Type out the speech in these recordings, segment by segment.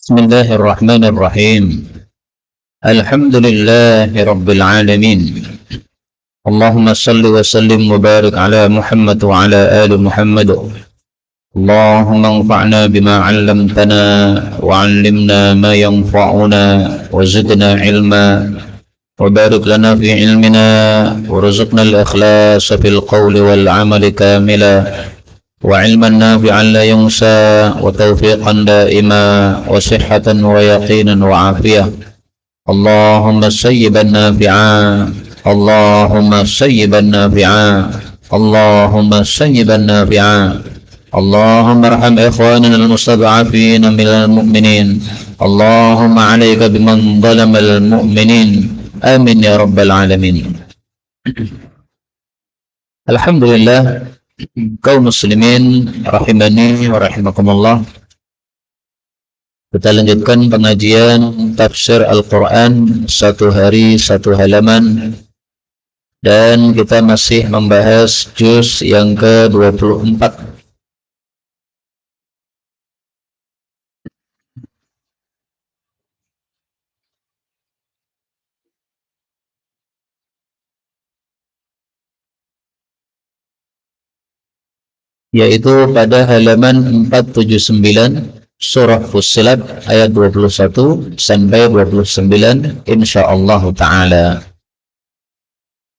بسم الله الرحمن الرحيم. الحمد لله رب العالمين. اللهم صل وسلم وبارك على محمد وعلى آل محمد. اللهم انفعنا بما علمتنا وعلمنا ما ينفعنا وزدنا علما وبارك لنا في علمنا ورزقنا الإخلاص في القول والعمل كاملا وعلما نافعا لا ينسى وتوفيقا دائما وصحة ويقينا وعافية. اللهم سيبا نافعا، اللهم سيبا نافعا، اللهم سيبا نافعا. اللهم ارحم إخواننا المستضعفين من المؤمنين. اللهم عليك بمن ظلم المؤمنين. آمين يا رب العالمين. Alhamdulillah, kaum muslimin rahimani wa rahimakumullah. Kita lanjutkan pengajian tafsir Al-Quran satu hari satu halaman, dan kita masih membahas juz yang ke-24. Yaitu pada halaman 479 surah Fussilat ayat 21 sampai 29 insyaallah taala.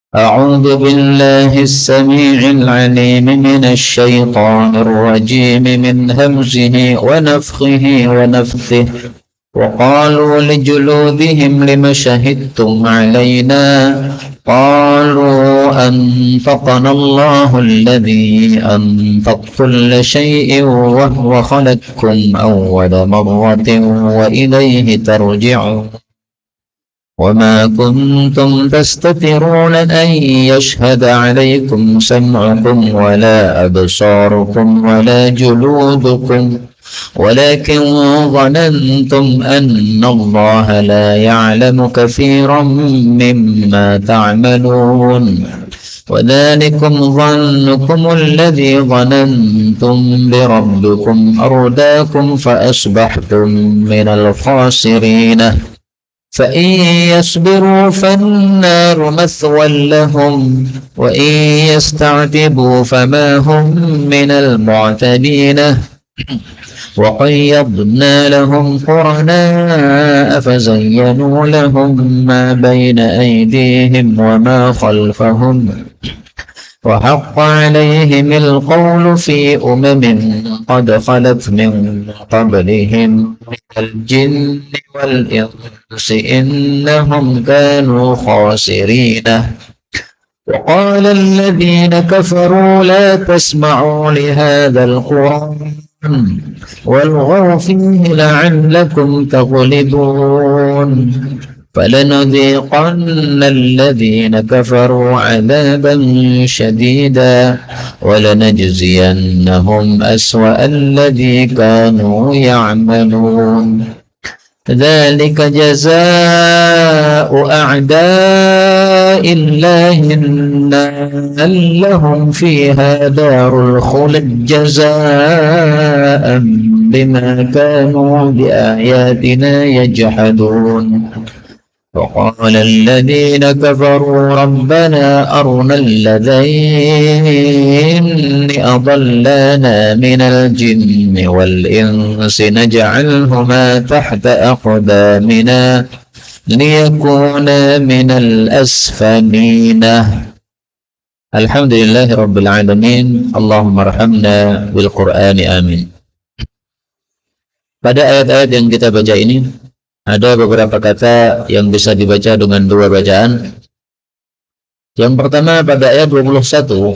A'udzu billahi as-sami'il 'alim minasy syaithanir rajim min hamzihi wa nafthihi wa nafthihi. وقالوا لجلودهم لم شهدتم علينا قالوا أنطقنا الله الذي أنطق كل شيء وهو خلقكم أول مرة وإليه ترجعون وما كنتم تستترون أن يشهد عليكم سمعكم ولا أبصاركم ولا جلودكم ولكن ظننتم أن الله لا يعلم كثيرا مما تعملون وذلكم ظنكم الذي ظننتم بربكم أرداكم فأصبحتم من الخاسرين فإن يصبروا فالنار مثوى لهم وإن يستعتبوا فما هم من المعتدين وقيضنا لهم قرناء فزينوا لهم ما بين أيديهم وما خلفهم وحق عليهم القول في قد خلت من قبلهم من الجن والإنس إنهم كانوا خاسرين وقال الذين كفروا لا تسمعوا لهذا القرآن والغوا فيه لعلكم تغلبون فلنذيقن الذين كفروا عذابا شديدا ولنجزينهم أسوأ الذي كانوا يعملون ذلك جزاء أعداء الله النار لهم فيها دار الخلد جزاء بما كانوا بآياتنا يجحدون وقال الذين كفروا ربنا أرنا الذين أضلانا من الجن والإنس نجعلهما تحت أقدامنا ليكونا من الأسفلين. Alhamdulillahi Rabbil Alamin. Allahumma arhamna bil Qur'ani amin. Pada ayat-ayat yang kita baca ini ada beberapa kata yang bisa dibaca dengan dua bacaan. Yang pertama pada ayat 21,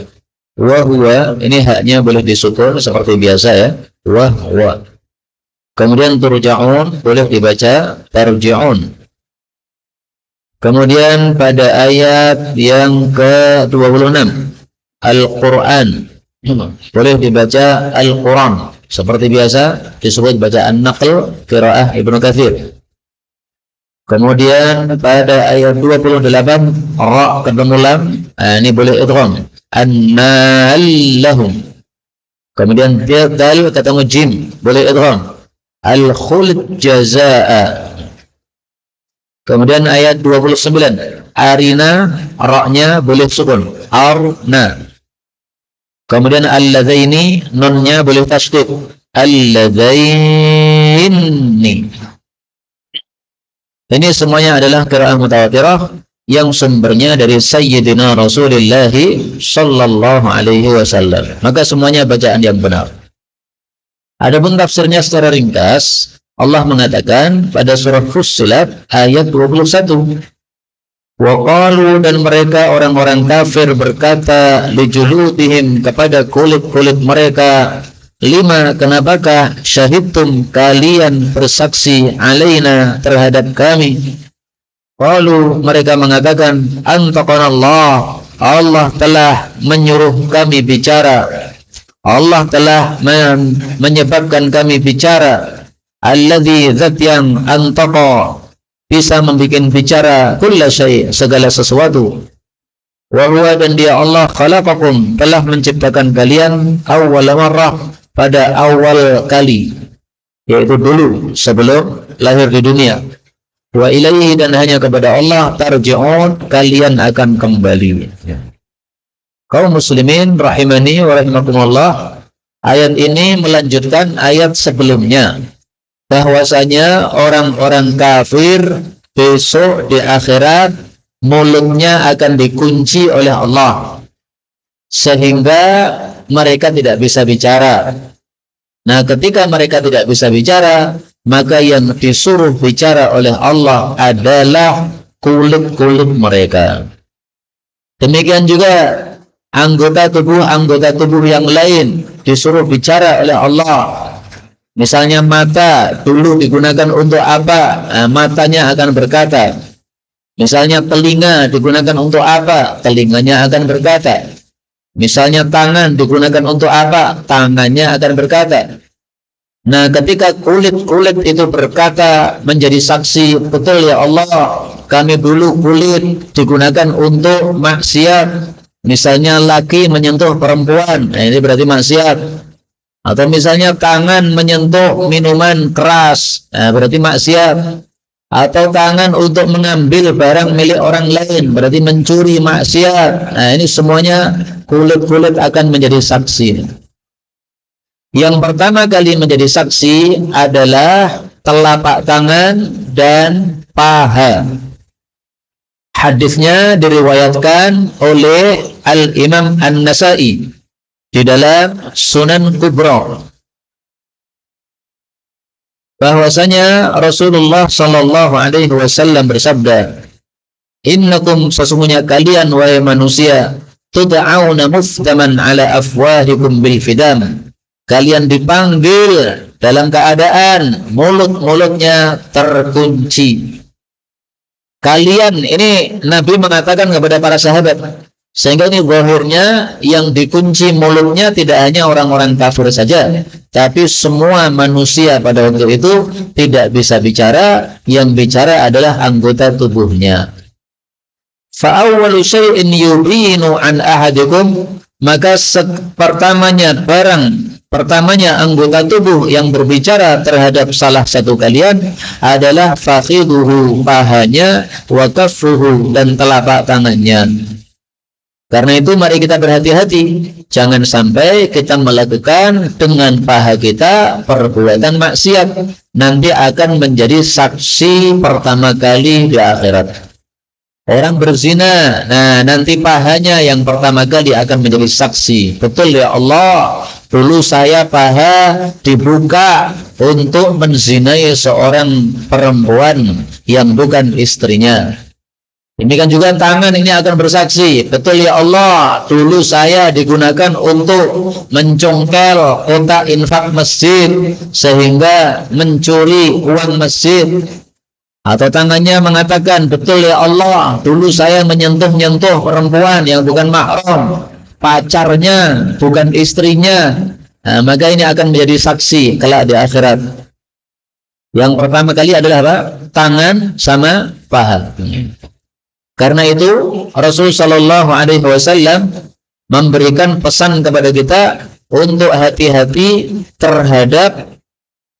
wa huwa, ini haknya boleh disukun seperti biasa ya, wa huwa. Kemudian turja'un boleh dibaca tarji'un. Kemudian pada ayat yang ke-26, Al-Quran, boleh dibaca Al-Quran. Seperti biasa disebut bacaan naql qiraah Ibnu Katsir. Kemudian pada ayat 28 ra ketemu lam, ini boleh idgham annal lahum. Kemudian dal ketemu jim boleh idgham al-khuld jazaa. Kemudian ayat 29, arina, ra-nya boleh sukun, arna. Kemudian alladzaini, nunnya boleh tasydid, alladzaini. Ini semuanya adalah qiraah mutawatirah yang sumbernya dari Sayyidina Rasulullah sallallahu alaihi wasallam. Maka semuanya bacaan yang benar. Adapun tafsirnya secara ringkas, Allah mengatakan pada surah Fussilat ayat 21, wa qalu, dan mereka orang-orang kafir berkata, lijuludihim, kepada kulit-kulit mereka, lima, kenapakah syahidtum, kalian bersaksi, alaina, terhadap kami. Qalu, mereka mengatakan, antaqanallah, Allah telah menyuruh kami bicara, Allah telah menyebabkan kami bicara. Alladzi, zat yang antaqa, bisa membuat bicara, kulla syai', segala sesuatu. Wa huwa, dan dia Allah, khalaqakum, telah menciptakan kalian, awwal marrah, pada awal kali, yaitu dulu sebelum lahir di dunia. Wa ilaihi, dan hanya kepada Allah, tarji'un, kalian akan kembali. Kaum muslimin rahimani wa rahimakumullah, ayat ini melanjutkan ayat sebelumnya, bahwasanya orang-orang kafir besok di akhirat mulutnya akan dikunci oleh Allah sehingga mereka tidak bisa bicara. Nah, ketika mereka tidak bisa bicara, maka yang disuruh bicara oleh Allah adalah kulit-kulit mereka. Demikian juga anggota tubuh yang lain disuruh bicara oleh Allah. Misalnya mata dulu digunakan untuk apa? Nah, matanya akan berkata. Misalnya telinga digunakan untuk apa? Telinganya akan berkata. Misalnya tangan digunakan untuk apa? Tangannya akan berkata. Nah, ketika kulit-kulit itu berkata, menjadi saksi, betul ya Allah, kami dulu kulit digunakan untuk maksiat. Misalnya laki menyentuh perempuan, nah ini berarti maksiat. Atau misalnya tangan menyentuh minuman keras, nah berarti maksiat. Atau tangan untuk mengambil barang milik orang lain, berarti mencuri, maksiat. Nah ini semuanya kulit-kulit akan menjadi saksi. Yang pertama kali menjadi saksi adalah telapak tangan dan paha. Hadisnya diriwayatkan oleh Al-Imam An-Nasai di dalam Sunan Kubra, bahwasanya Rasulullah sallallahu alaihi wasallam bersabda, innakum, sesungguhnya kalian wahai manusia, tud'auna muftaman ala afwahikum bil fidam, kalian dipanggil dalam keadaan mulut-mulutnya terkunci. Kalian, ini Nabi mengatakan kepada para sahabat, sehingga ini zahirnya yang dikunci mulutnya tidak hanya orang-orang kafir saja, tapi semua manusia pada waktu itu tidak bisa bicara, yang bicara adalah anggota tubuhnya. Fa'awwalu syai'in yubinu an ahadikum, maka pertamanya anggota tubuh yang berbicara terhadap salah satu kalian adalah fakhiduhu, pahanya, wa kaffuhu, dan telapak tangannya. Karena itu mari kita berhati-hati, jangan sampai kita melakukan dengan paha kita perbuatan maksiat, nanti akan menjadi saksi pertama kali di akhirat. Orang berzina, nah nanti pahanya yang pertama kali akan menjadi saksi. Betul ya Allah, dulu saya paha dibuka untuk menzinai seorang perempuan yang bukan istrinya. Demikian juga tangan ini akan bersaksi, betul ya Allah, dulu saya digunakan untuk mencongkel kotak infak masjid sehingga mencuri uang masjid. Atau tangannya mengatakan, betul ya Allah, dulu saya menyentuh-nyentuh perempuan yang bukan mahram, pacarnya, bukan istrinya. Nah, maka ini akan menjadi saksi kelak di akhirat. Yang pertama kali adalah apa? Tangan sama paha. Karena itu Rasul sallallahu alaihi wasallam memberikan pesan kepada kita untuk hati-hati terhadap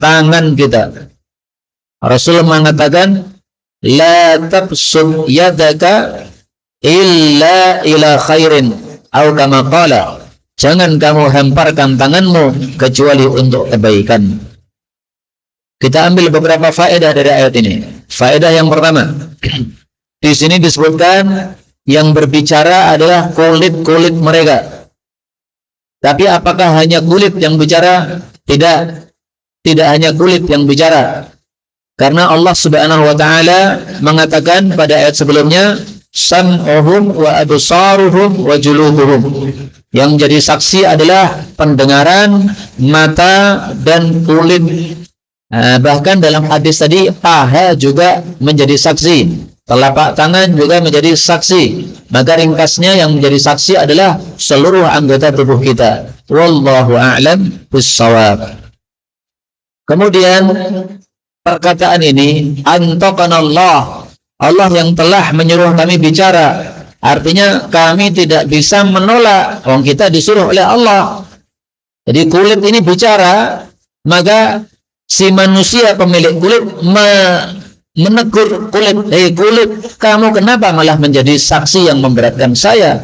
tangan kita. Rasul mengatakan, la tabsut yadaka illa ila khairin, atau kama qala, jangan kamu hamparkan tanganmu kecuali untuk kebaikan. Kita ambil beberapa faedah dari ayat ini. Faedah yang pertama, di sini disebutkan yang berbicara adalah kulit-kulit mereka. Tapi apakah hanya kulit yang bicara? Tidak hanya kulit yang bicara. Karena Allah Subhanahu wa taala mengatakan pada ayat sebelumnya, sam'uhum wa absaruhum wa juluduhum. Yang jadi saksi adalah pendengaran, mata, dan kulit. Bahkan dalam hadis tadi, paha juga menjadi saksi, telapak tangan juga menjadi saksi. Maka ringkasnya yang menjadi saksi adalah seluruh anggota tubuh kita. Wallahu a'lam bis-shawab. Kemudian perkataan ini, antaqanallah, Allah yang telah menyuruh kami bicara. Artinya kami tidak bisa menolak, wong kita disuruh oleh Allah. Jadi kulit ini bicara, maka si manusia pemilik kulit menegur kulit, kulit, kamu kenapa malah menjadi saksi yang memberatkan saya?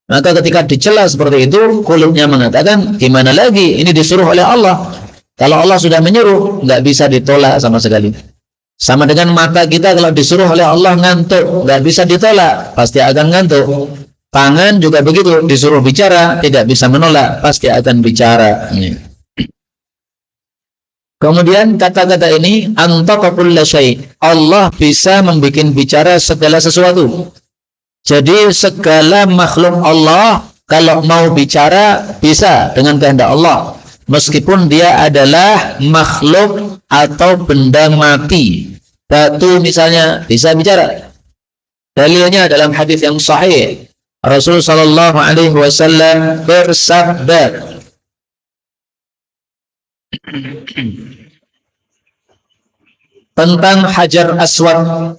Maka ketika dicela seperti itu, kulitnya mengatakan, gimana lagi, ini disuruh oleh Allah. Kalau Allah sudah menyuruh, nggak bisa ditolak sama sekali. Sama dengan mata kita, kalau disuruh oleh Allah ngantuk, nggak bisa ditolak, pasti akan ngantuk. Tangan juga begitu, disuruh bicara, tidak bisa menolak, pasti akan bicara. Kemudian kata-kata ini, antaqa kulla syai', Allah bisa membuat bicara segala sesuatu. Jadi segala makhluk Allah kalau mau bicara bisa dengan kehendak Allah. Meskipun dia adalah makhluk atau benda mati. Batu misalnya bisa bicara. Dalilnya dalam hadis yang sahih, Rasul sallallahu alaihi wasallam bersabda, tentang Hajar Aswad,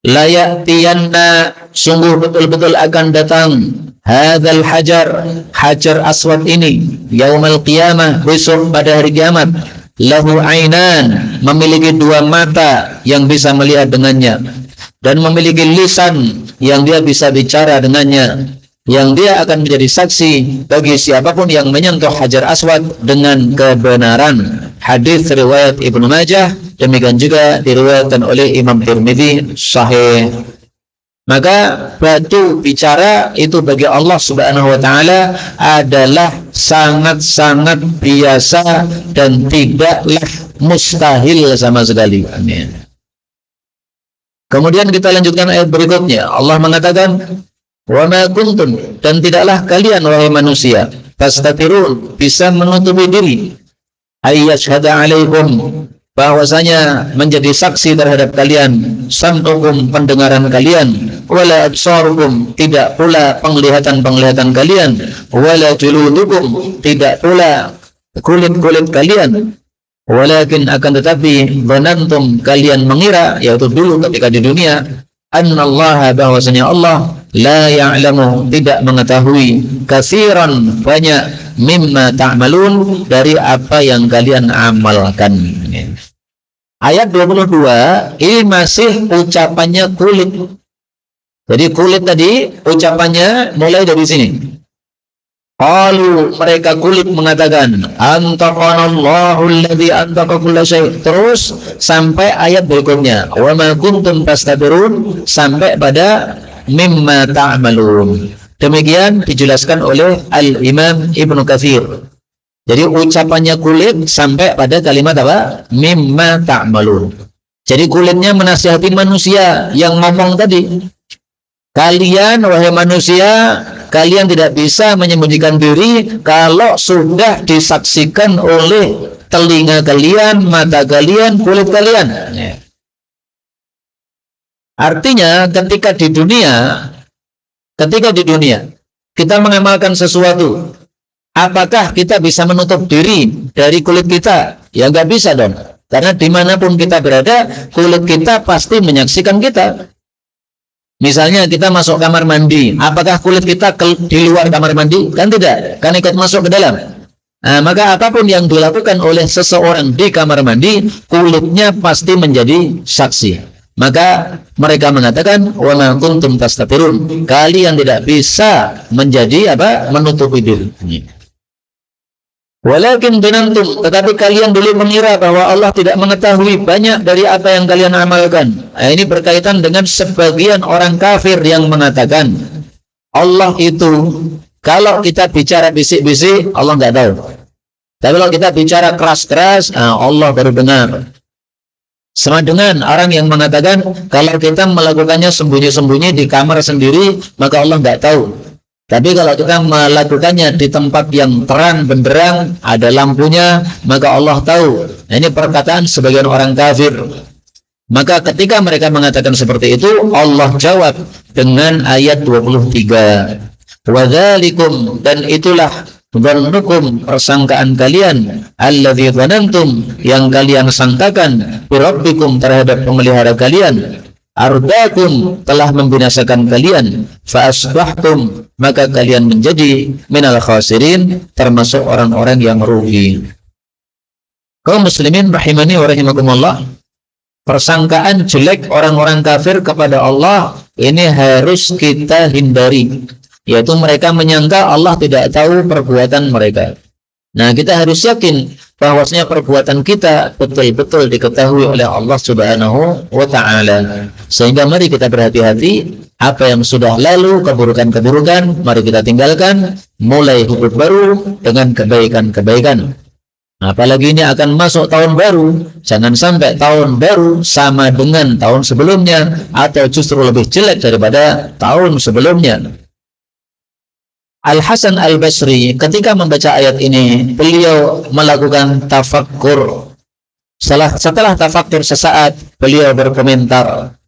la ya'tiyanna, sungguh betul-betul akan datang, hadzal hajar aswad ini, yaumul qiyamah, besok pada hari kiamat, lahu ainan, memiliki dua mata yang bisa melihat dengannya, dan memiliki lisan yang dia bisa bicara dengannya, yang dia akan menjadi saksi bagi siapapun yang menyentuh Hajar Aswad dengan kebenaran. Hadis riwayat Ibnu Majah, demikian juga diriwayatkan oleh Imam Tirmidzi, sahih. Maka batu bicara itu bagi Allah Subhanahu wa taala adalah sangat-sangat biasa dan tidaklah mustahil sama sekali. Amin. Kemudian kita lanjutkan ayat berikutnya. Allah mengatakan, wa ma kuntum, dan tidaklah kalian wahai manusia, tastatirun, bisa menutupi diri, ayyashhada alaikum, bahwasanya menjadi saksi terhadap kalian, sam'ukum, pendengaran kalian, wala absarukum, tidak pula penglihatan-penglihatan kalian, wala juludukum, tidak pula kulit-kulit kalian, walakin akan tetapi dhanantum, kalian mengira, yaitu dulu ketika di dunia, annallaha, bahwasanya Allah, la ya'lamu, tidak mengetahui, katsiran, banyak, mimma ta'malun, dari apa yang kalian amalkan. Ayat 22 ini masih ucapannya kulit. Jadi kulit tadi ucapannya mulai dari sini. Qalu, mereka kulit mengatakan, antaqanallahu alladzi antaqa kulla syai', terus sampai ayat berikutnya, wa ma kuntum tastabirun, sampai pada mimma ta'malun. Demikian dijelaskan oleh Al-Imam Ibnu Katsir. Jadi ucapannya kulit sampai pada kalimat apa? Mimma ta'malun. Jadi kulitnya menasihati manusia yang ngomong tadi. Kalian wahai manusia, kalian tidak bisa menyembunyikan diri kalau sudah disaksikan oleh telinga kalian, mata kalian, kulit kalian. Artinya ketika di dunia kita mengamalkan sesuatu, apakah kita bisa menutup diri dari kulit kita? Ya nggak bisa dong. Karena dimanapun kita berada, kulit kita pasti menyaksikan kita. Misalnya kita masuk kamar mandi, apakah kulit kita di luar kamar mandi? Kan tidak, kan ikut masuk ke dalam. Maka apapun yang dilakukan oleh seseorang di kamar mandi, kulitnya pasti menjadi saksi. Maka mereka mengatakan, wa ma kuntum tastatirun, kalian tidak bisa menjadi menutupi diri. Walakin binantum, tetapi kalian dulu mengira bahwa Allah tidak mengetahui banyak dari apa yang kalian amalkan. Ini berkaitan dengan sebagian orang kafir yang mengatakan Allah itu, kalau kita bicara bisik-bisik, Allah nggak tahu. Tapi kalau kita bicara keras-keras, Allah baru dengar. Sama dengan orang yang mengatakan kalau kita melakukannya sembunyi-sembunyi di kamar sendiri, maka Allah nggak tahu. Tapi kalau kita melakukannya di tempat yang terang benderang, ada lampunya, maka Allah tahu. Nah, ini perkataan sebagian orang kafir. Maka ketika mereka mengatakan seperti itu, Allah jawab dengan ayat 23. Wadzalikum, dan itulah dhannukum, persangkaan kalian, alladzi dhanantum, yang kalian sangkakan, bi rabbikum, terhadap pemelihara kalian, ardakum, telah membinasakan kalian, fa asbahtum, maka kalian menjadi minal khasirin, termasuk orang-orang yang rugi. Kaum muslimin rahimani wa rahimakumullah, persangkaan jelek orang-orang kafir kepada Allah ini harus kita hindari, yaitu mereka menyangka Allah tidak tahu perbuatan mereka. Nah, kita harus yakin bahwasanya perbuatan kita betul-betul diketahui oleh Allah Subhanahu wa ta'ala. Sehingga mari kita berhati-hati, apa yang sudah lalu, keburukan-keburukan, mari kita tinggalkan, mulai hidup baru dengan kebaikan-kebaikan. Apalagi ini akan masuk tahun baru, jangan sampai tahun baru sama dengan tahun sebelumnya, atau justru lebih jelek daripada tahun sebelumnya. Al-Hasan Al-Basri ketika membaca ayat ini, beliau melakukan tafakkur. Setelah tafakkur sesaat, beliau berkomentar,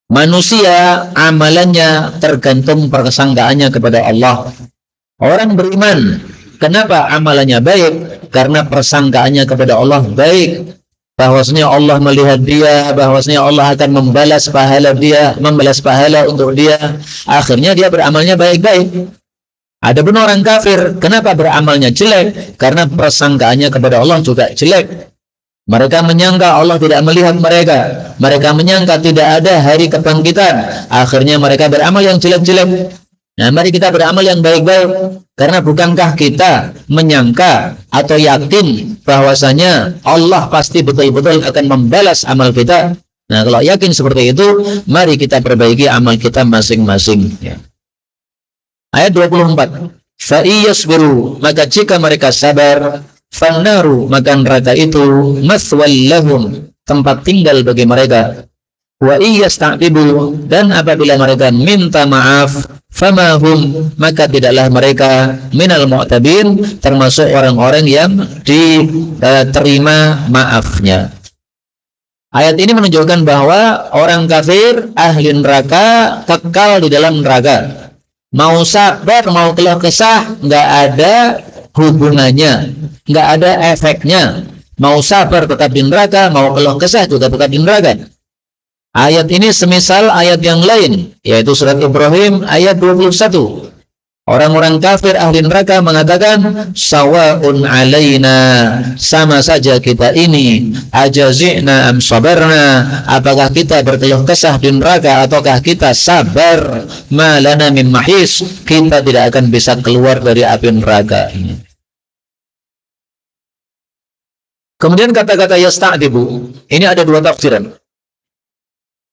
manusia amalannya tergantung persangkaannya kepada Allah. Orang beriman, kenapa amalannya baik? Karena persangkaannya kepada Allah baik, bahwasanya Allah melihat dia, bahwasanya Allah akan membalas pahala dia, membalas pahala untuk dia. Akhirnya dia beramalnya baik-baik. Adapun orang kafir, kenapa beramalnya jelek? Karena persangkaannya kepada Allah juga jelek. Mereka menyangka Allah tidak melihat mereka. Mereka menyangka tidak ada hari kebangkitan. Akhirnya mereka beramal yang jelek-jelek. Nah, mari kita beramal yang baik-baik. Karena bukankah kita menyangka atau yakin bahwasanya Allah pasti betul-betul akan membalas amal kita? Nah, kalau yakin seperti itu, mari kita perbaiki amal kita masing-masing. Ayat 24. Fa iyasbiru, maka jika mereka sabar, fannaru, maka neraka itu maswal lahum, tempat tinggal bagi mereka. Wa iyasta'tibu, dan apabila mereka minta maaf, famahum, maka tidaklah mereka minal mu'tabin, termasuk orang-orang yang diterima maafnya. Ayat ini menunjukkan bahwa orang kafir ahli neraka kekal di dalam neraka. Mau sabar, mau keluh kesah, nggak ada hubungannya, nggak ada efeknya. Mau sabar tetap di neraka, mau keluh kesah juga tetap di neraka. Ayat ini semisal ayat yang lain, yaitu surat Ibrahim ayat 21. Orang-orang kafir ahli neraka mengatakan, sawa'un alaina, sama saja kita ini, ajazi'na am sabarna, apakah kita berkeluh kesah di neraka ataukah kita sabar, ma lana min mahis, kita tidak akan bisa keluar dari api neraka ini. Kemudian kata-kata yasta'dibu, ini ada dua tafsiran.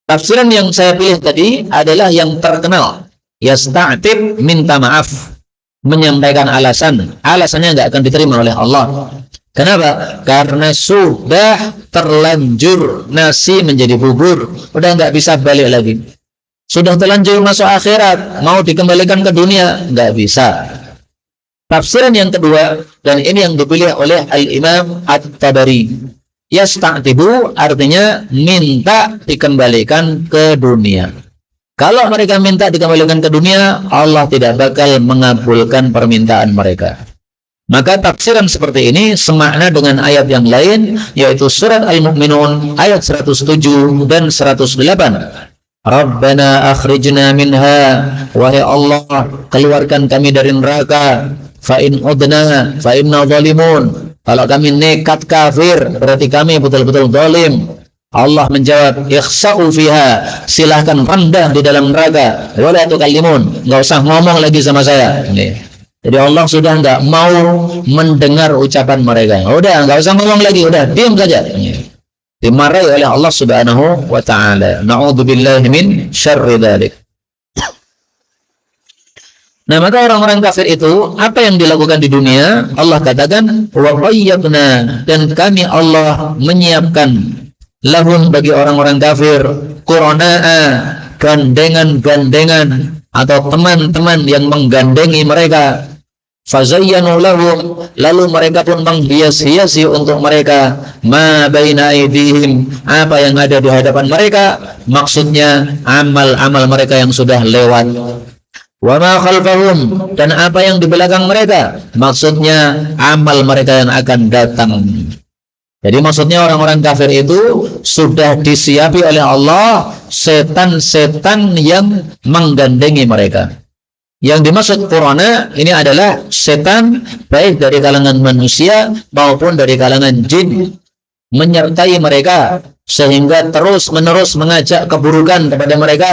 Tafsiran yang saya pilih tadi adalah yang terkenal. Yasta'tib, minta maaf, menyampaikan alasan. Alasannya nggak akan diterima oleh Allah. Kenapa? Karena sudah terlanjur nasi menjadi bubur, udah nggak bisa balik lagi. Sudah terlanjur masuk akhirat, mau dikembalikan ke dunia, nggak bisa. Tafsiran yang kedua, dan ini yang dipilih oleh Al-Imam At-Tabari, yasta'tibu artinya minta dikembalikan ke dunia. Kalau mereka minta dikembalikan ke dunia, Allah tidak bakal mengabulkan permintaan mereka. Maka tafsiran seperti ini semakna dengan ayat yang lain, yaitu surat Al-Mu'minun ayat 107 dan 108. Rabbana akhrijna minha, wahai Allah, keluarkan kami dari neraka. fa in udna fa inna zalimun. Kalau kami nekat kafir, berarti kami betul-betul zalim. Allah menjawab, ikhsa'u fiha, silahkan rendah di dalam neraka, wala tukallimun, enggak usah ngomong lagi sama saya. Jadi Allah sudah enggak mau mendengar ucapan mereka. Udah, enggak usah ngomong lagi, udah diam saja. Dimarahi oleh Allah Subhanahu wa taala. Na'udzubillahi min syarri dzalik. Nah, maka orang-orang kafir itu apa yang dilakukan di dunia? Allah katakan wa qayyadna, dan kami Allah menyiapkan lahum, bagi orang-orang kafir, qurana'a, gandengan-gandengan atau teman-teman yang menggandengi mereka. Fazayyanu lahum, lalu mereka pun menghias-hiasi untuk mereka ma baina aydihim, apa yang ada di hadapan mereka, maksudnya amal-amal mereka yang sudah lewat. Wa ma khalfahum, dan apa yang di belakang mereka, maksudnya amal mereka yang akan datang. Jadi maksudnya orang-orang kafir itu sudah disiapi oleh Allah setan-setan yang menggandengi mereka. Yang dimaksud Qurana ini adalah setan baik dari kalangan manusia maupun dari kalangan jin, menyertai mereka sehingga terus-menerus mengajak keburukan kepada mereka.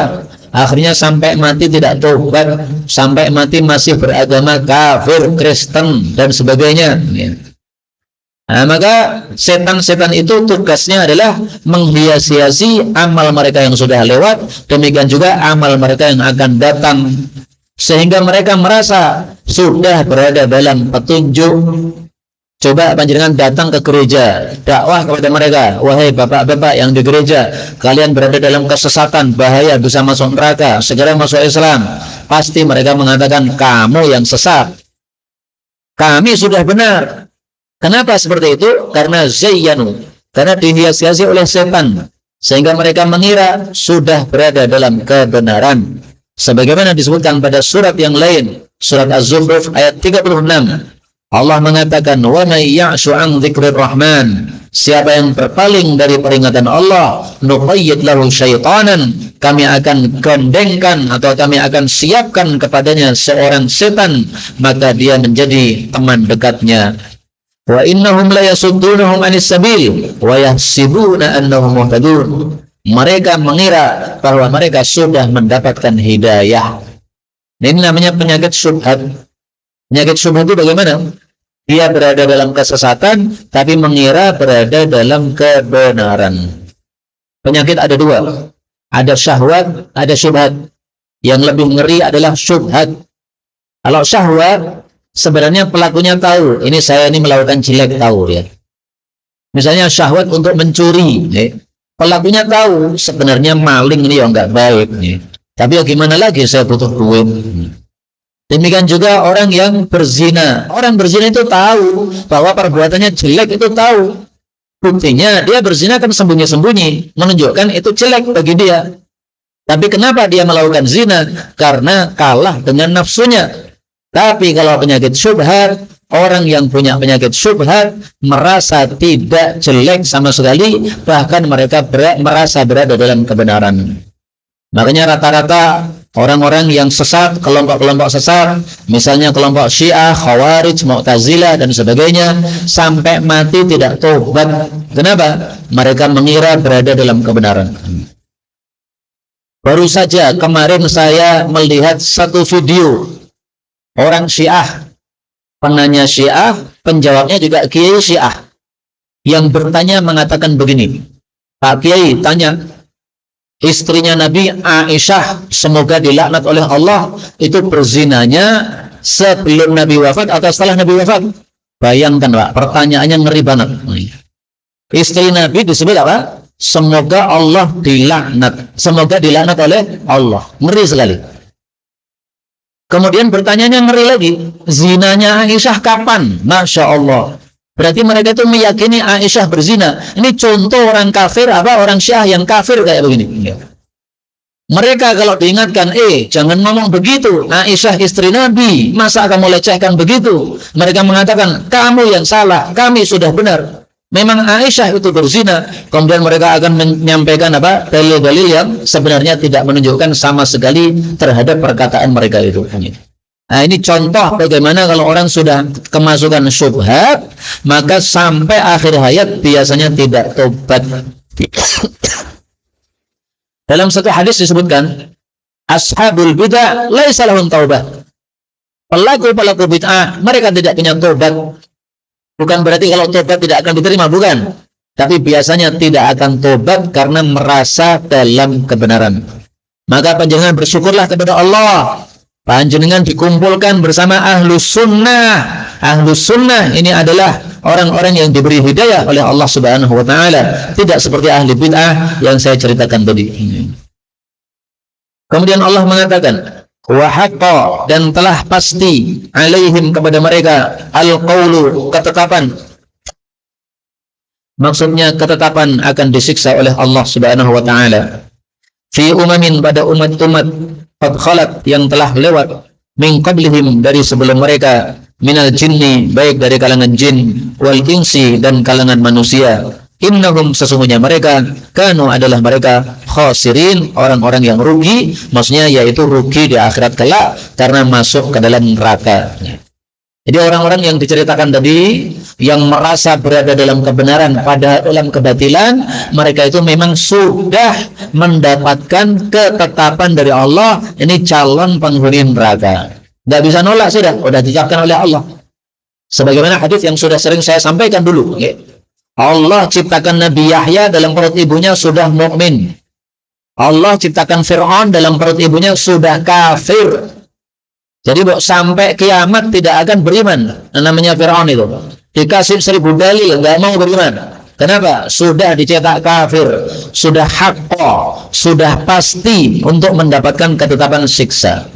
Akhirnya sampai mati tidak tobat, sampai mati masih beragama kafir, Kristen dan sebagainya. Nah, maka setan-setan itu tugasnya adalah menghias-hiasi amal mereka yang sudah lewat, demikian juga amal mereka yang akan datang, sehingga mereka merasa sudah berada dalam petunjuk. Coba panjenengan datang ke gereja, dakwah kepada mereka, wahai bapak-bapak yang di gereja, kalian berada dalam kesesatan, bahaya, bisa masuk neraka, segera masuk Islam. Pasti mereka mengatakan, kamu yang sesat, kami sudah benar. Kenapa seperti itu? Karena zayyanu, karena dihias-hiasi oleh setan, sehingga mereka mengira sudah berada dalam kebenaran. Sebagaimana disebutkan pada surat yang lain, surat Az-Zukhruf ayat 36. Allah mengatakan, wa may ya'shu 'an dzikrir rahman, siapa yang berpaling dari peringatan Allah, nuqayyid lahu syaitanan, kami akan gandengkan atau kami akan siapkan kepadanya seorang setan, maka dia menjadi teman dekatnya. Wa innahum la yasuddunahum 'anis sabil wa yahsibuna annahum muhtadun. Mereka mengira bahwa mereka sudah mendapatkan hidayah. Ini namanya penyakit syubhat. Penyakit syubhat itu bagaimana? Dia berada dalam kesesatan, tapi mengira berada dalam kebenaran. Penyakit ada dua. Ada syahwat, ada syubhat. Yang lebih ngeri adalah syubhat. Kalau syahwat, sebenarnya pelakunya tahu, ini saya ini melakukan jelek, tahu ya. Misalnya syahwat untuk mencuri, pelakunya tahu, sebenarnya maling ini yang enggak baik. Tapi ya gimana lagi, saya butuh duit. Demikian juga orang yang berzina. Orang berzina itu tahu bahwa perbuatannya jelek, itu tahu. Buktinya dia berzina kan sembunyi-sembunyi, menunjukkan itu jelek bagi dia. Tapi kenapa dia melakukan zina? Karena kalah dengan nafsunya. Tapi kalau penyakit syubhat, orang yang punya penyakit syubhat merasa tidak jelek sama sekali, bahkan mereka merasa berada dalam kebenaran. Makanya rata-rata orang-orang yang sesat, kelompok-kelompok sesat, misalnya kelompok Syiah, Khawarij, Mu'tazilah dan sebagainya, sampai mati tidak tobat. Kenapa? Mereka mengira berada dalam kebenaran. Baru saja kemarin saya melihat satu video orang Syiah, penanya Syiah, penjawabnya juga Kiai Syiah, yang bertanya mengatakan begini, Pak Kiai tanya, istrinya Nabi Aisyah, semoga dilaknat oleh Allah, itu berzinanya sebelum Nabi wafat atau setelah Nabi wafat? Bayangkan Pak, pertanyaannya ngeri banget. Istri Nabi disebut apa? Semoga Allah dilaknat. Semoga dilaknat oleh Allah. Ngeri sekali. Kemudian pertanyaannya ngeri lagi. Zinanya Aisyah kapan? Masya Allah. Berarti mereka itu meyakini Aisyah berzina. Ini contoh orang kafir, orang Syiah yang kafir kayak begini. Mereka kalau diingatkan, jangan ngomong begitu, Aisyah istri Nabi, masa kamu lecehkan begitu? Mereka mengatakan, kamu yang salah, kami sudah benar. Memang Aisyah itu berzina. Kemudian mereka akan menyampaikan dalil-dalil yang sebenarnya tidak menunjukkan sama sekali terhadap perkataan mereka itu. Nah, ini contoh bagaimana kalau orang sudah kemasukan syubhat, maka sampai akhir hayat biasanya tidak tobat. Dalam satu hadis disebutkan, ashabul bid'ah laisa lahum taubah. Pelaku-pelaku bid'ah mereka tidak punya tobat. Bukan berarti kalau tobat tidak akan diterima, bukan. Tapi biasanya tidak akan tobat karena merasa dalam kebenaran. Maka panjenengan bersyukurlah kepada Allah. Panjenengan dikumpulkan bersama ahlus sunnah. Ahlus sunnah ini adalah orang-orang yang diberi hidayah oleh Allah Subhanahu wa ta'ala. Tidak seperti ahli bid'ah yang saya ceritakan tadi. Kemudian Allah mengatakan, wa haqqa, dan telah pasti alaihim kepada mereka al-qawlu, ketetapan. Maksudnya ketetapan akan disiksa oleh Allah Subhanahu wa ta'ala. Fi umamin, pada umat-umat qad khalat, yang telah lewat, min qablihim, dari sebelum mereka, minal jinni, baik dari kalangan jin, wal insi, dan kalangan manusia. Innahum, sesungguhnya mereka, kanu, adalah mereka, khasirin, orang-orang yang rugi, maksudnya yaitu rugi di akhirat kelak karena masuk ke dalam neraka. Jadi orang-orang yang diceritakan tadi, yang merasa berada dalam kebenaran pada dalam kebatilan, mereka itu memang sudah mendapatkan ketetapan dari Allah, ini calon penghuni neraka. Nggak bisa nolak, sudah ditetapkan oleh Allah. Sebagaimana hadis yang sudah sering saya sampaikan dulu, Allah ciptakan Nabi Yahya dalam perut ibunya sudah mukmin. Allah ciptakan Fir'aun dalam perut ibunya sudah kafir. Jadi sampai kiamat tidak akan beriman. Namanya Fir'aun itu dikasih 1000 dalil, nggak mau beriman. Kenapa? Sudah dicetak kafir, sudah haqqa, sudah pasti untuk mendapatkan ketetapan siksa.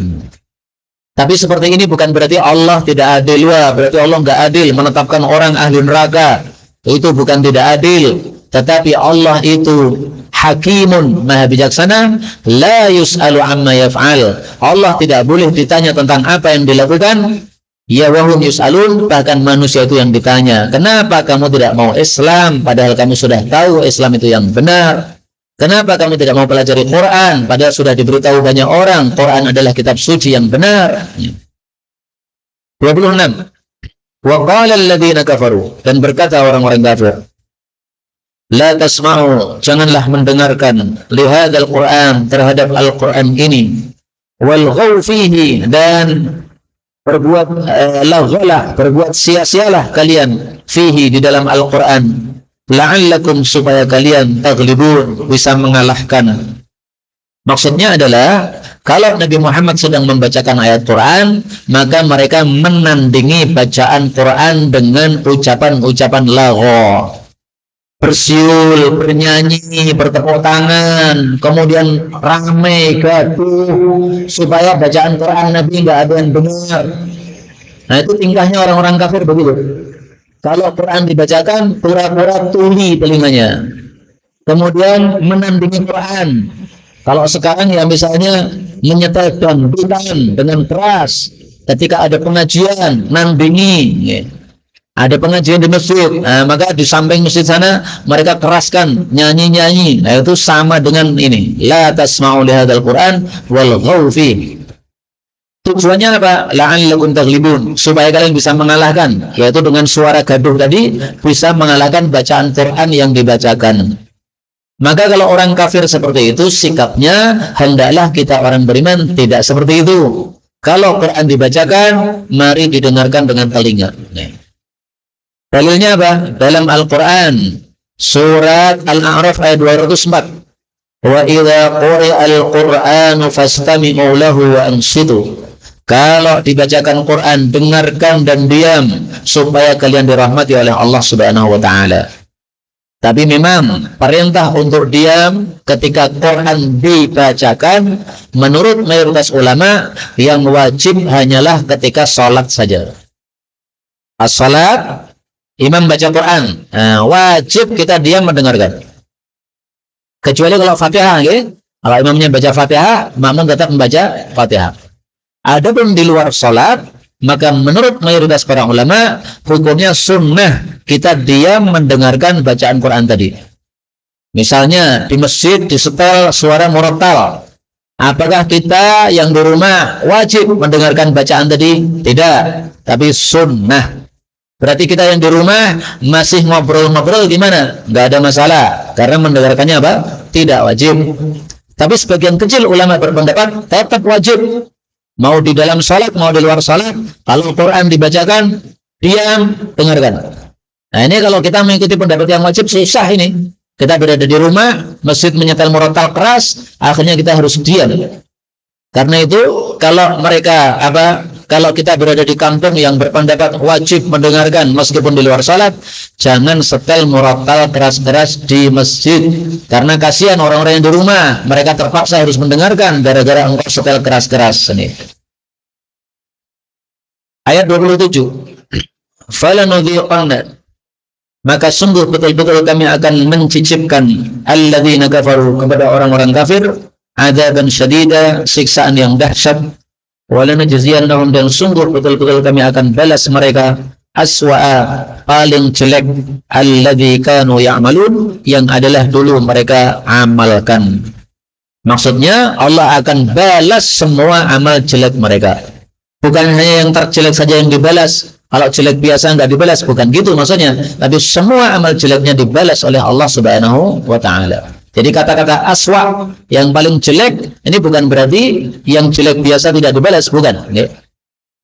Tapi seperti ini bukan berarti Allah tidak adil. Berarti Allah nggak adil menetapkan orang ahli neraka. Itu bukan tidak adil. Tetapi Allah itu hakimun, maha bijaksana, la yus'alu amma yaf'al. Allah tidak boleh ditanya tentang apa yang dilakukan. Ya wahum yus'alun, bahkan manusia itu yang ditanya. Kenapa kamu tidak mau Islam padahal kamu sudah tahu Islam itu yang benar? Kenapa kamu tidak mau pelajari Quran padahal sudah diberitahu banyak orang Quran adalah kitab suci yang benar? 26. Wa qala alladziina kafaru, dan berkata orang-orang kafir, la tasma'u, janganlah mendengarkan, lihadzal Qur'an, terhadap Al-Qur'an ini, wal ghaw fihi, dan berbuat laghalah, berbuat sia-sialah kalian, fihi, di dalam Al-Qur'an, la'allakum, supaya kalian taghlibun, bisa mengalahkan. Maksudnya adalah kalau Nabi Muhammad sedang membacakan ayat Quran, maka mereka menandingi bacaan Quran dengan ucapan-ucapan lagha, bersiul, bernyanyi, bertepuk tangan, kemudian ramai gaduh supaya bacaan Quran Nabi nggak ada yang dengar. Nah, itu tingkahnya orang-orang kafir begitu. Kalau Quran dibacakan, pura-pura tuli telinganya, kemudian menandingi Quran. Kalau sekarang ya misalnya menyetel dangdutan dengan keras ketika ada pengajian, nandingi. Ada pengajian di masjid, maka di samping masjid sana mereka keraskan nyanyi-nyanyi. Nah, itu sama dengan ini. La tasma'u lihadzal Qur'an wal ghaw fihi. Tujuannya apa? La'allakum taghlibun, supaya kalian bisa mengalahkan, yaitu dengan suara gaduh tadi bisa mengalahkan bacaan Quran yang dibacakan. Maka kalau orang kafir seperti itu, sikapnya hendaklah kita orang beriman tidak seperti itu. Kalau Quran dibacakan, mari didengarkan dengan telinga. Dalilnya apa? Dalam Al-Quran, surat Al-A'raf ayat 204. Wa idza quri'al Qur'anu fastami'u lahu wa ansitu. Kalau dibacakan Quran, dengarkan dan diam supaya kalian dirahmati oleh Allah Subhanahu wa taala. Tapi memang perintah untuk diam ketika Quran dibacakan menurut mayoritas ulama yang wajib hanyalah ketika salat saja. As-salat, imam baca Quran, wajib kita diam mendengarkan. Kecuali kalau Fatihah, kalau imamnya baca Fatihah, makmum tetap membaca Fatihah. Adapun di luar salat, maka menurut mayoritas para ulama, hukumnya sunnah kita diam mendengarkan bacaan Quran tadi. Misalnya di masjid disetel suara murattal, Apakah kita yang di rumah wajib mendengarkan bacaan tadi? Tidak, tapi sunnah. Berarti kita yang di rumah masih ngobrol-ngobrol gimana? Nggak ada masalah, karena mendengarkannya apa? Tidak wajib. Tapi sebagian kecil ulama berpendapat tetap wajib. Mau di dalam salat, mau di luar salat, kalau Quran dibacakan, diam, dengarkan. Nah ini kalau kita mengikuti pendapat yang wajib, susah ini. Kita berada di rumah, masjid menyetel murattal keras, akhirnya kita harus diam. Karena itu, kalau kita berada di kampung yang berpendapat wajib mendengarkan meskipun di luar salat, jangan setel murattal keras-keras di masjid. Karena kasihan orang-orang yang di rumah, mereka terpaksa harus mendengarkan gara-gara engkau setel keras-keras. Ini. Ayat 27. Falanudhiqanna, maka sungguh betul-betul kami akan mencicipkan alladzina kafaru, kepada orang-orang kafir, adzaban syadida, siksaan yang dahsyat, walanajziyannahum, dan sungguh betul-betul kami akan balas mereka aswa'a, paling jelek, alladzi kanu ya'malun, yang adalah dulu mereka amalkan. Maksudnya Allah akan balas semua amal jelek mereka. Bukan hanya yang terjelek saja yang dibalas. Kalau jelek biasa nggak dibalas, bukan gitu maksudnya. Tapi semua amal jeleknya dibalas oleh Allah Subhanahu wa Ta'ala. Jadi kata-kata aswa, yang paling jelek, ini bukan berarti yang jelek biasa tidak dibalas, bukan.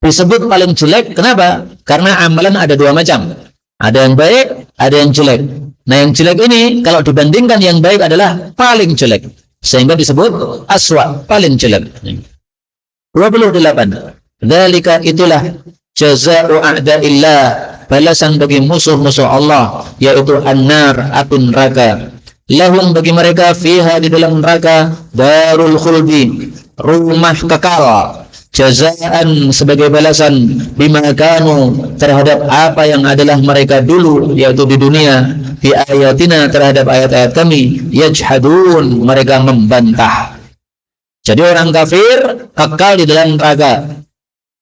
Disebut paling jelek, kenapa? Karena amalan ada dua macam. Ada yang baik, ada yang jelek. Nah yang jelek ini, kalau dibandingkan yang baik adalah paling jelek. Sehingga disebut aswa, paling jelek. 28. Dzalika, itulah jazaa'u a'da'illah, balasan bagi musuh-musuh Allah, yaitu an-nar, api neraka. Lahum, bagi mereka, fiha, di dalam neraka, darul khuldi, rumah kekal, jazaan, sebagai balasan, bima kanu, terhadap apa yang adalah mereka dulu, yaitu di dunia, bi ayatina, terhadap ayat-ayat kami, yajhadun, mereka membantah. Jadi orang kafir kekal di dalam neraka.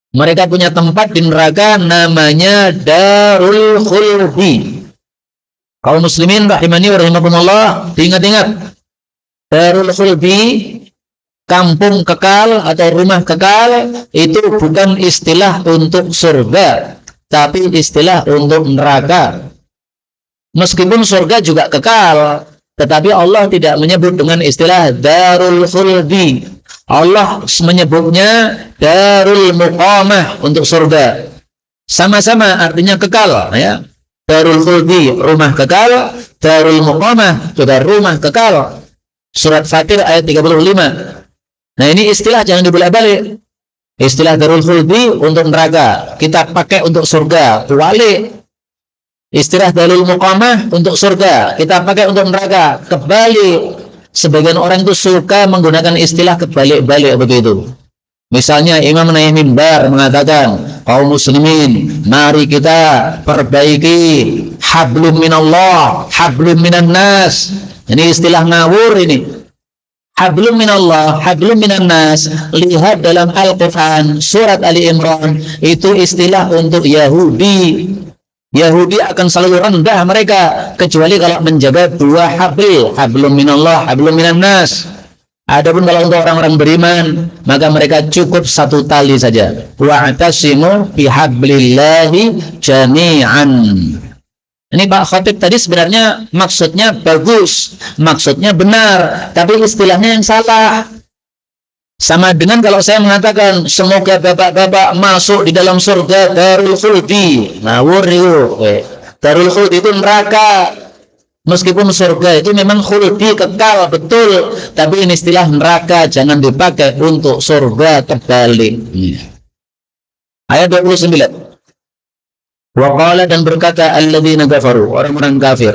Mereka punya tempat di neraka namanya Darul Khuldi. Kaum muslimin rahimani wa rahimakumullah, diingat-ingat. Darul Khuldi, kampung kekal atau rumah kekal, itu bukan istilah untuk surga, tapi istilah untuk neraka. Meskipun surga juga kekal, tetapi Allah tidak menyebut dengan istilah Darul Khuldi. Allah menyebutnya Darul Muqamah untuk surga. Sama-sama artinya kekal, ya. Darul Khuldi, rumah kekal. Darul Muqamah juga rumah kekal. Surat Fatir ayat 35. Nah ini istilah jangan dibolak-balik. Istilah Darul Khuldi untuk neraka, kita pakai untuk surga. Kebalik. Istilah Darul Muqamah untuk surga, kita pakai untuk neraka. Kebalik. Sebagian orang itu suka menggunakan istilah kebalik-balik begitu. Misalnya Imam naik mimbar mengatakan, kaum muslimin, mari kita perbaiki hablum minallah, hablum minan nas. Ini istilah ngawur ini. Hablum minallah, hablum minan nas. Lihat dalam Al-Quran surat Ali Imran, itu istilah untuk Yahudi. Yahudi akan selalu rendah mereka, kecuali kalau menjaga dua hablum, hablum minallah, hablum minan nas. Adapun kalau untuk orang-orang beriman, maka mereka cukup satu tali saja. Wa'tasimu bihablillahi jami'an. Ini Pak Khatib tadi sebenarnya maksudnya bagus, maksudnya benar, tapi istilahnya yang salah. Sama dengan kalau saya mengatakan semoga bapak-bapak masuk di dalam surga Darul Khuldi. Ngawur itu. Darul Khuldi itu neraka. Meskipun surga itu memang khuldi, kekal, betul, tapi ini istilah neraka, jangan dipakai untuk surga, terbalik. Ayat 29. Wa qala, dan berkata alladzina kafaru, orang-orang kafir,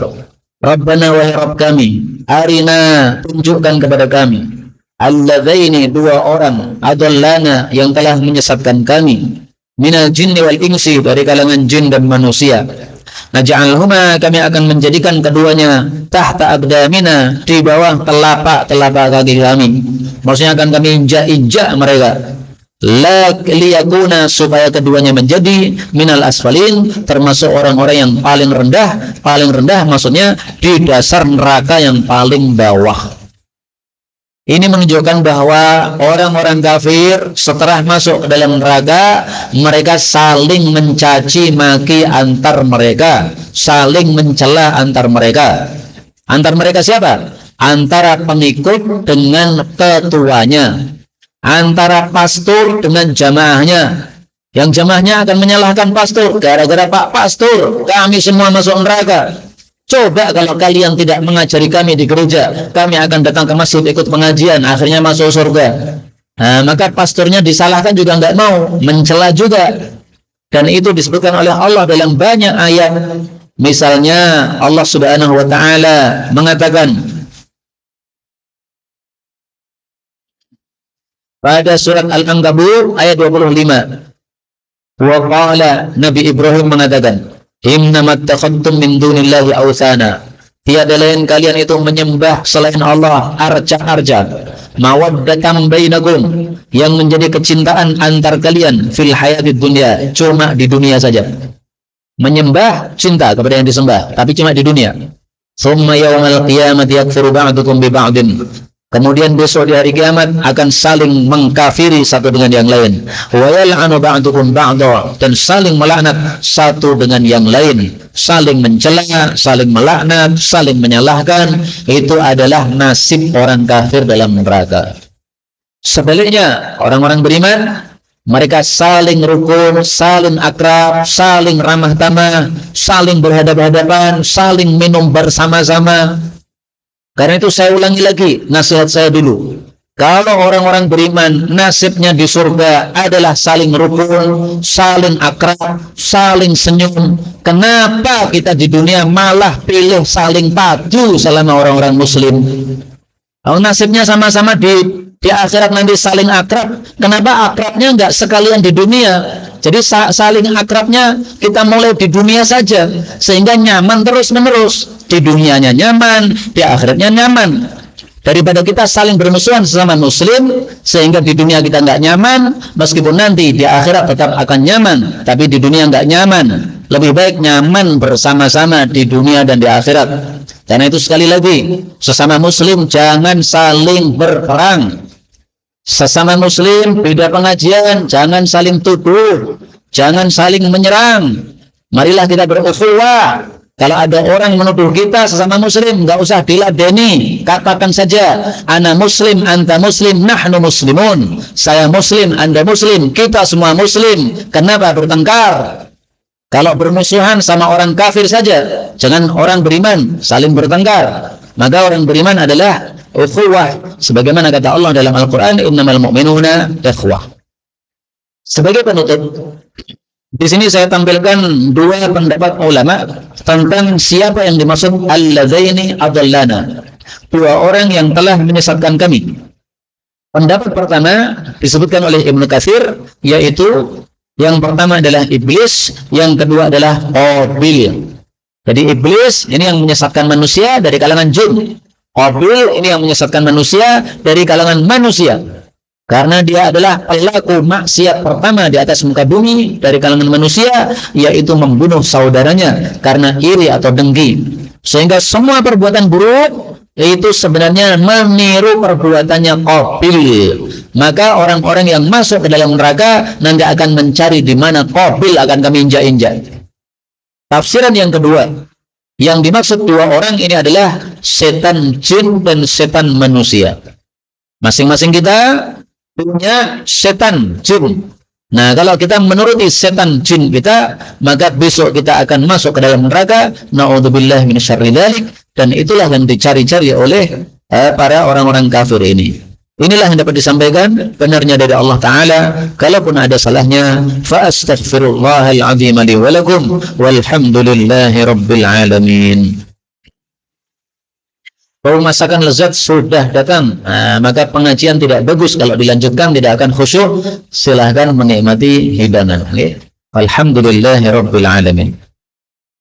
Rabbana, wahai Rabb kami, arina, tunjukkan kepada kami, alladzaini, dua orang, adallana, yang telah menyesatkan kami, minal jinni wal insi, dari kalangan jin dan manusia. Naj'alhuma, kami akan menjadikan keduanya, tahta aqdamina, di bawah telapak kaki kami. Maksudnya akan kami injak-injak mereka. Liyakuna, supaya keduanya menjadi minal asfalin, termasuk orang-orang yang paling rendah. Paling rendah maksudnya di dasar neraka yang paling bawah. Ini menunjukkan bahwa orang-orang kafir setelah masuk ke dalam neraka, mereka saling mencaci maki antar mereka, saling mencela antar mereka. Antar mereka siapa? Antara pengikut dengan ketuanya, antara pastor dengan jamaahnya. Yang jamaahnya akan menyalahkan pastor, gara-gara Pak Pastor kami semua masuk neraka. Coba kalau kalian tidak mengajari kami di gereja, kami akan datang ke masjid ikut pengajian, akhirnya masuk surga. Nah, maka pastornya disalahkan juga nggak mau, mencela juga. Dan itu disebutkan oleh Allah dalam banyak ayat. Misalnya Allah Subhanahu wa taala mengatakan pada surat Al-Ankabut ayat 25. Wa qala, Nabi Ibrahim mengatakan, innamat takhadtum min dunillahi awthana, tiada lain kalian itu menyembah selain Allah arca-arca, mawaddatan bainakum, yang menjadi kecintaan antar kalian fil hayatid dunya, cuma di dunia saja. Menyembah cinta kepada yang disembah, tapi cuma di dunia. Tsumma yaumal qiyamati yakfuru ba'dukum bi ba'din, kemudian besok di hari kiamat akan saling mengkafiri satu dengan yang lain. Wa yal'anu ba'dukum ba'dha, dan saling melaknat satu dengan yang lain. Saling mencela, saling melaknat, saling menyalahkan. Itu adalah nasib orang kafir dalam neraka. Sebaliknya, orang-orang beriman, mereka saling rukun, saling akrab, saling ramah tamah, saling berhadapan-hadapan, saling minum bersama-sama. Karena itu saya ulangi lagi nasihat saya dulu. Kalau orang-orang beriman nasibnya di surga adalah saling rukun, saling akrab, saling senyum. Kenapa kita di dunia malah pilih saling padu selama orang-orang muslim? Kalau nasibnya sama-sama di akhirat nanti saling akrab, kenapa akrabnya enggak sekalian di dunia? Jadi saling akrabnya kita mulai di dunia saja, sehingga nyaman terus-menerus. Di dunianya nyaman, di akhiratnya nyaman. Daripada kita saling bermusuhan sesama muslim, sehingga di dunia kita nggak nyaman, meskipun nanti di akhirat tetap akan nyaman, tapi di dunia nggak nyaman. Lebih baik nyaman bersama-sama di dunia dan di akhirat. Karena itu sekali lagi, sesama muslim jangan saling berperang. Sesama muslim beda pengajian, jangan saling tuduh, jangan saling menyerang. Marilah kita berukhuwah. Kalau ada orang menuduh kita sesama muslim, nggak usah diladeni, katakan saja, ana muslim, anta muslim, nahnu muslimun. Saya muslim, anda muslim, kita semua muslim. Kenapa bertengkar? Kalau bermusuhan sama orang kafir saja, jangan orang beriman saling bertengkar. Maka orang beriman adalah ukhuwah, sebagaimana kata Allah dalam Al-Quran, innamal mu'minuna ikhwah. Sebagai penutup, di sini saya tampilkan dua pendapat ulama tentang siapa yang dimaksud alladzaini adallana, dua orang yang telah menyesatkan kami. Pendapat pertama disebutkan oleh Ibnu Katsir, yaitu yang pertama adalah iblis, yang kedua adalah Qabil. Jadi iblis ini yang menyesatkan manusia dari kalangan jin. Qabil ini yang menyesatkan manusia dari kalangan manusia. Karena dia adalah pelaku maksiat pertama di atas muka bumi dari kalangan manusia, yaitu membunuh saudaranya karena iri atau dengki. Sehingga semua perbuatan buruk itu sebenarnya meniru perbuatannya Qabil. Maka orang-orang yang masuk ke dalam neraka nanti akan mencari di mana Qabil akan kami injak-injak. Tafsiran yang kedua, yang dimaksud dua orang ini adalah setan jin dan setan manusia. Masing-masing kita punya setan jin. Nah, kalau kita menuruti setan jin kita, maka besok kita akan masuk ke dalam neraka. Na'udzubillahi minasyarri dzalik. Dan itulah yang dicari-cari oleh para orang-orang kafir ini. Inilah yang dapat disampaikan, benarnya dari Allah Ta'ala. Kalaupun ada salahnya, fa astaghfirullahal azim li wa lakum walhamdulillahi rabbil alamin. Kalau masakan lezat sudah datang, maka pengajian tidak bagus kalau dilanjutkan, tidak akan khusyuk. Silahkan menikmati hidangan. Alhamdulillahi rabbil alamin.